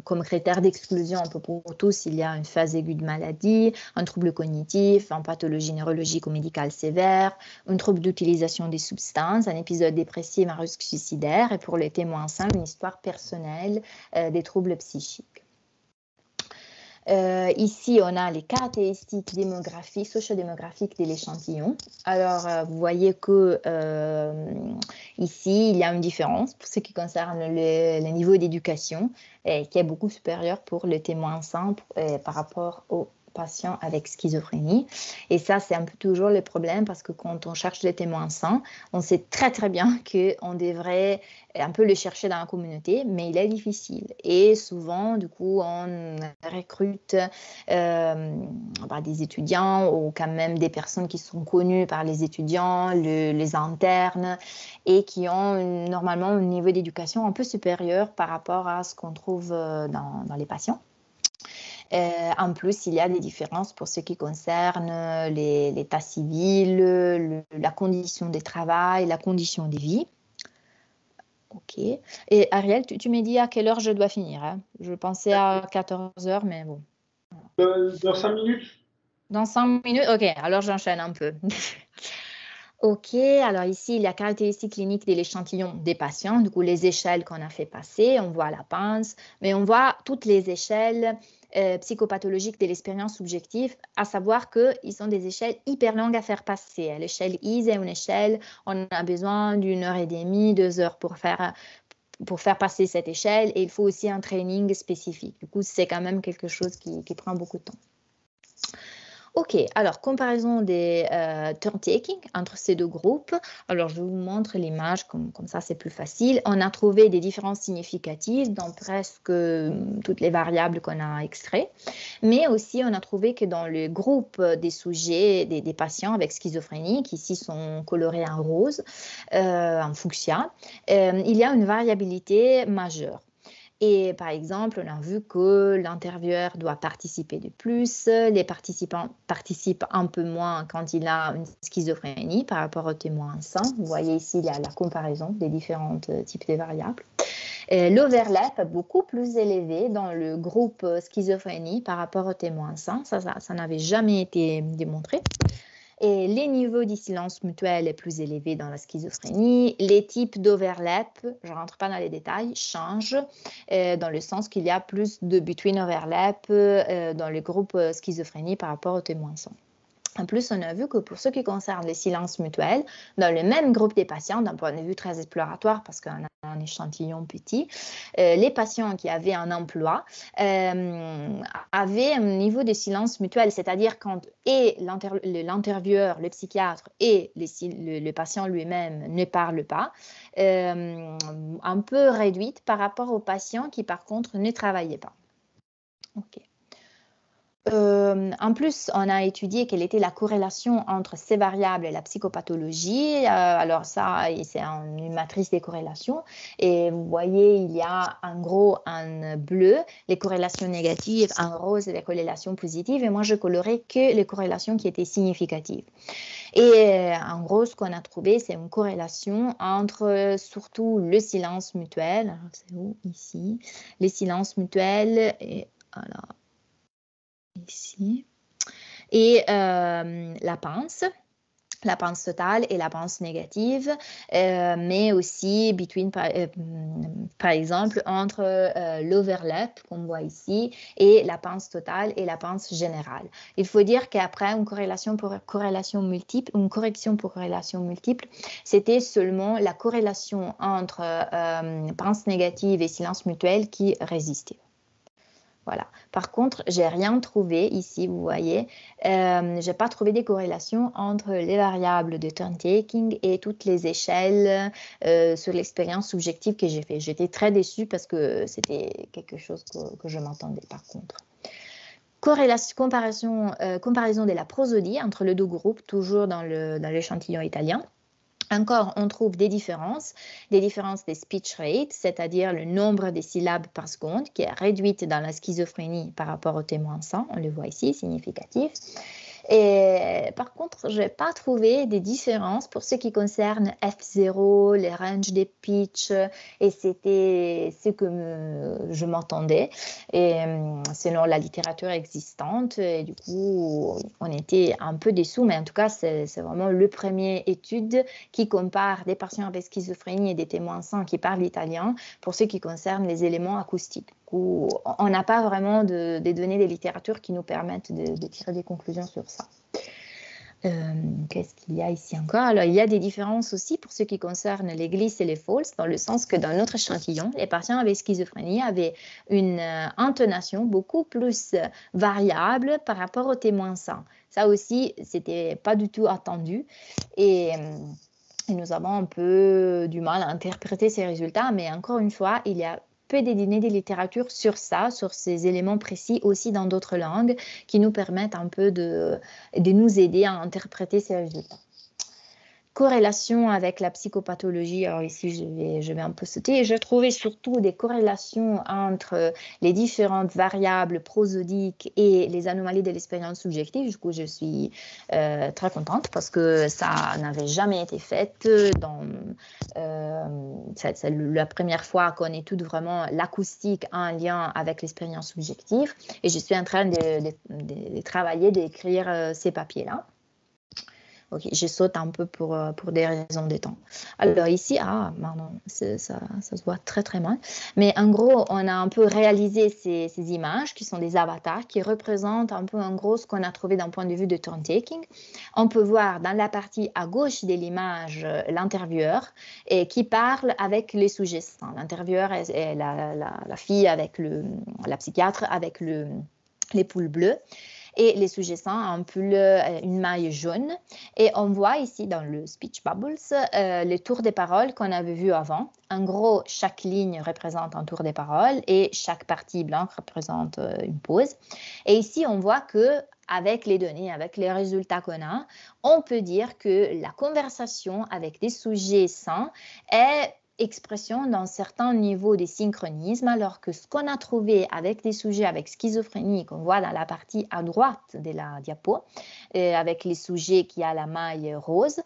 Comme critère d'exclusion, un peu pour tous, il y a une phase aiguë de maladie, un trouble cognitif, une pathologie neurologique ou médicale sévère, un trouble d'utilisation des substances, un épisode dépressif, un risque suicidaire, et pour les témoins sains, une histoire personnelle des troubles psychiques. Ici, on a les caractéristiques démographiques, socio-démographiques de l'échantillon. Alors, vous voyez que ici, il y a une différence pour ce qui concerne le niveau d'éducation qui est beaucoup supérieur pour les témoins sains par rapport aux patients avec schizophrénie. Et ça, c'est un peu toujours le problème parce que quand on cherche les témoins sains, on sait très très bien qu'on devrait un peu le chercher dans la communauté, mais il est difficile. Et souvent, du coup, on recrute des étudiants ou quand même des personnes qui sont connues par les étudiants, les internes, et qui ont normalement un niveau d'éducation un peu supérieur par rapport à ce qu'on trouve dans les patients. En plus, il y a des différences pour ce qui concerne l'état civil, la condition de travail, la condition de vie. OK. Et Ariel, tu m'as dit à quelle heure je dois finir, hein? Je pensais à 14 heures, mais bon. Dans 5 minutes. Dans 5 minutes? OK, alors j'enchaîne un peu. OK, alors ici, il y a caractéristiques cliniques de l'échantillon des patients, du coup les échelles qu'on a fait passer, on voit la pince, mais on voit toutes les échelles psychopathologiques de l'expérience subjective, à savoir qu'ils sont des échelles hyper longues à faire passer. L'échelle ISE est une échelle, on a besoin d'1 heure et demie, 2 heures pour faire pour faire passer cette échelle, et il faut aussi un training spécifique. Du coup, c'est quand même quelque chose qui prend beaucoup de temps. Ok, alors comparaison des turn-taking entre ces deux groupes. Alors je vous montre l'image, comme ça c'est plus facile. On a trouvé des différences significatives dans presque toutes les variables qu'on a extraites, mais aussi on a trouvé que dans le groupe des sujets, des patients avec schizophrénie, qui ici sont colorés en rose, en fuchsia, il y a une variabilité majeure. Et par exemple, on a vu que l'intervieweur doit participer de plus, les participants participent un peu moins quand il a une schizophrénie par rapport au témoin sain. Vous voyez ici, il y a la comparaison des différents types de variables. L'overlap est beaucoup plus élevé dans le groupe schizophrénie par rapport au témoin sain. Ça n'avait jamais été démontré. Et les niveaux de silence mutuel est plus élevé dans la schizophrénie. Les types d'overlap, je ne rentre pas dans les détails, changent dans le sens qu'il y a plus de between overlap dans le groupe schizophrénie par rapport aux témoins sains. En plus, on a vu que pour ce qui concerne les silences mutuels, dans le même groupe des patients, d'un point de vue très exploratoire, parce qu'on a un échantillon petit, les patients qui avaient un emploi avaient un niveau de silence mutuel, c'est-à-dire quand l'intervieweur, le psychiatre et le patient lui-même ne parlent pas, un peu réduite par rapport aux patients qui, par contre, ne travaillaient pas. OK. En plus, on a étudié quelle était la corrélation entre ces variables et la psychopathologie. Alors ça, c'est une matrice des corrélations. Et vous voyez, il y a en gros en bleu les corrélations négatives, en rose les corrélations positives. Et moi, je colorais que les corrélations qui étaient significatives. Et en gros, ce qu'on a trouvé, c'est une corrélation entre surtout le silence mutuel. Alors, c'est où? Ici. Les silences mutuels et alors, ici, et la panse totale et la panse négative, mais aussi par exemple entre l'overlap qu'on voit ici et la panse totale et la panse générale. Il faut dire qu'après une corrélation pour corrélation multiple, une correction pour corrélation multiple, c'était seulement la corrélation entre panse négative et silence mutuel qui résistait. Voilà. Par contre, j'ai rien trouvé ici, vous voyez. J'ai pas trouvé des corrélations entre les variables de turn-taking et toutes les échelles sur l'expérience subjective que j'ai fait. J'étais très déçue parce que c'était quelque chose que je m'attendais par contre. Comparaison de la prosodie entre les deux groupes, toujours dans l'échantillon italien. Encore, on trouve des différences des speech rates, c'est-à-dire le nombre de syllabes par seconde qui est réduite dans la schizophrénie par rapport au témoin sain, on le voit ici, significatif. Et par contre, je n'ai pas trouvé des différences pour ce qui concerne F0, les ranges des pitch, et c'était ce que je m'entendais, et selon la littérature existante, et du coup, on était un peu déçus, mais en tout cas, c'est vraiment le premier étude qui compare des patients avec schizophrénie et des témoins sains qui parlent italien pour ce qui concerne les éléments acoustiques. On n'a pas vraiment des données de littérature qui nous permettent de tirer des conclusions sur ça. Qu'est-ce qu'il y a ici encore? Alors, il y a des différences aussi pour ce qui concerne les glisse et les false, dans le sens que dans notre échantillon, les patients avec schizophrénie avaient une intonation beaucoup plus variable par rapport aux témoins sains. Ça aussi, c'était pas du tout attendu. Et nous avons un peu du mal à interpréter ces résultats, mais encore une fois, il y a peu de données de littérature sur ça, sur ces éléments précis aussi dans d'autres langues qui nous permettent un peu de nous aider à interpréter ces résultats. Corrélation avec la psychopathologie, alors ici je vais un peu sauter, je trouvais surtout des corrélations entre les différentes variables prosodiques et les anomalies de l'expérience subjective. Du coup, je suis très contente parce que ça n'avait jamais été fait. C'est la première fois qu'on étudie vraiment l'acoustique en lien avec l'expérience subjective et je suis en train de travailler, d'écrire ces papiers-là. Ok, je saute un peu pour des raisons de temps. Alors ici, pardon, ça se voit très très mal. Mais en gros, on a un peu réalisé ces images qui sont des avatars qui représentent un peu en gros ce qu'on a trouvé d'un point de vue de turn taking. On peut voir dans la partie à gauche de l'image l'intervieweur qui parle avec les sous-jacents. L'intervieweur est la fille avec la psychiatre avec les poules bleues. Et les sous-jacents un pull, une maille jaune. Et on voit ici dans le speech bubbles les tours des paroles qu'on avait vu avant. En gros, chaque ligne représente un tour des paroles et chaque partie blanche représente une pause. Et ici, on voit que avec les données, avec les résultats qu'on a, on peut dire que la conversation avec des sujets sains est expression d'un certain niveau de synchronisme, alors que ce qu'on a trouvé avec des sujets avec schizophrénie, qu'on voit dans la partie à droite de la diapo, avec les sujets qui a la maille rose,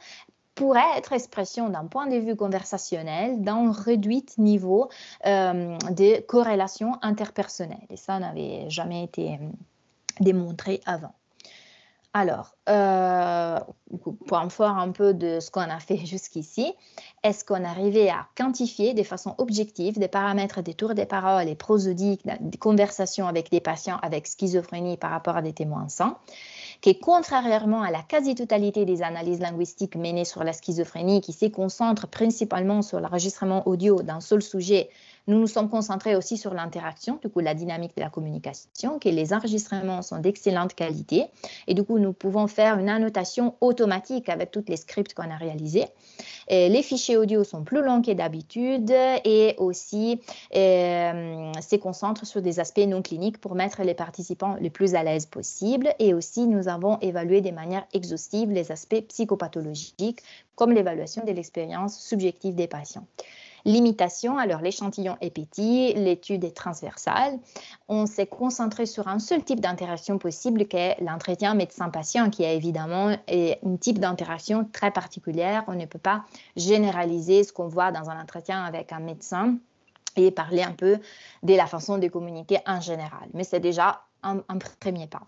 pourrait être expression d'un point de vue conversationnel d'un réduit niveau de corrélation interpersonnelle. Et ça n'avait jamais été démontré avant. Alors, point fort un peu de ce qu'on a fait jusqu'ici, est-ce qu'on arrivait à quantifier de façon objective des paramètres des tours des paroles et prosodiques, des conversations avec des patients avec schizophrénie par rapport à des témoins sains, qui, contrairement à la quasi-totalité des analyses linguistiques menées sur la schizophrénie, qui se concentrent principalement sur l'enregistrement audio d'un seul sujet, nous nous sommes concentrés aussi sur l'interaction, du coup la dynamique de la communication, que les enregistrements sont d'excellente qualité et du coup nous pouvons faire une annotation automatique avec tous les scripts qu'on a réalisés. Et les fichiers audio sont plus longs que d'habitude et aussi se concentrent sur des aspects non cliniques pour mettre les participants les plus à l'aise possible. Et aussi nous avons évalué de manière exhaustive les aspects psychopathologiques comme l'évaluation de l'expérience subjective des patients. Limitation, alors l'échantillon est petit, l'étude est transversale. On s'est concentré sur un seul type d'interaction possible qui est l'entretien médecin-patient, qui est évidemment un type d'interaction très particulière. On ne peut pas généraliser ce qu'on voit dans un entretien avec un médecin et parler un peu de la façon de communiquer en général. Mais c'est déjà un premier pas.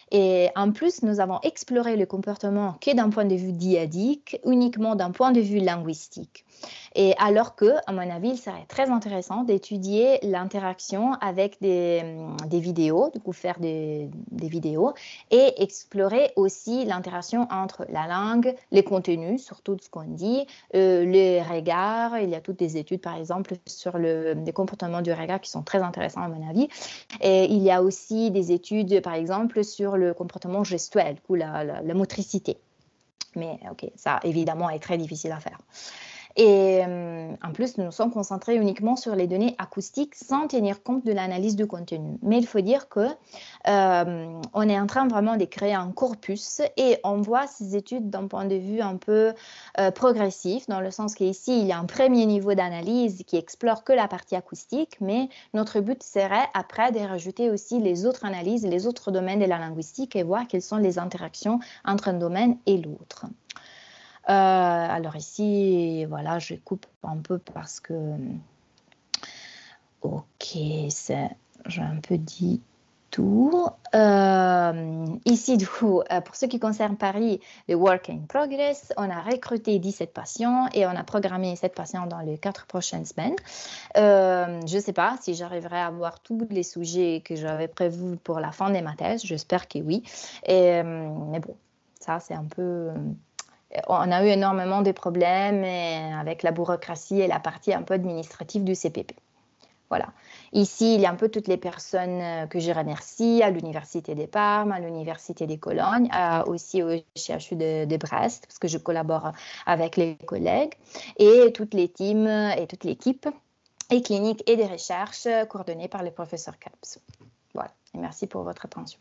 Et en plus, nous avons exploré le comportement que d'un point de vue dyadique, uniquement d'un point de vue linguistique. Et alors que, à mon avis, il serait très intéressant d'étudier l'interaction avec des vidéos, du coup faire des vidéos, et explorer aussi l'interaction entre la langue, les contenus, surtout ce qu'on dit, les regards. Il y a toutes des études, par exemple, sur les comportements du regard qui sont très intéressants, à mon avis. Et il y a aussi des études, par exemple, sur le comportement gestuel, ou la motricité. Mais ok, ça évidemment est très difficile à faire. Et en plus, nous nous sommes concentrés uniquement sur les données acoustiques sans tenir compte de l'analyse du contenu. Mais il faut dire que on est en train vraiment de créer un corpus et on voit ces études d'un point de vue un peu progressif, dans le sens qu'ici, il y a un premier niveau d'analyse qui explore que la partie acoustique, mais notre but serait après de rajouter aussi les autres analyses, les autres domaines de la linguistique et voir quelles sont les interactions entre un domaine et l'autre. Alors ici, voilà, je coupe un peu parce que... Ok, j'ai un peu dit tout. Ici, du coup, pour ce qui concerne Paris, le work in progress, on a recruté 17 patients et on a programmé 7 patients dans les 4 prochaines semaines. Je ne sais pas si j'arriverai à voir tous les sujets que j'avais prévus pour la fin de ma thèse. J'espère que oui. Mais bon, ça, c'est un peu... On a eu énormément de problèmes avec la bureaucratie et la partie un peu administrative du CPP. Voilà. Ici, il y a un peu toutes les personnes que je remercie à l'Université de Parme, à l'Université de Cologne, aussi au CHU de Brest, parce que je collabore avec les collègues, et toutes les teams et toute l'équipe, et cliniques et des recherches coordonnées par le professeur Kalps. Voilà. Et merci pour votre attention.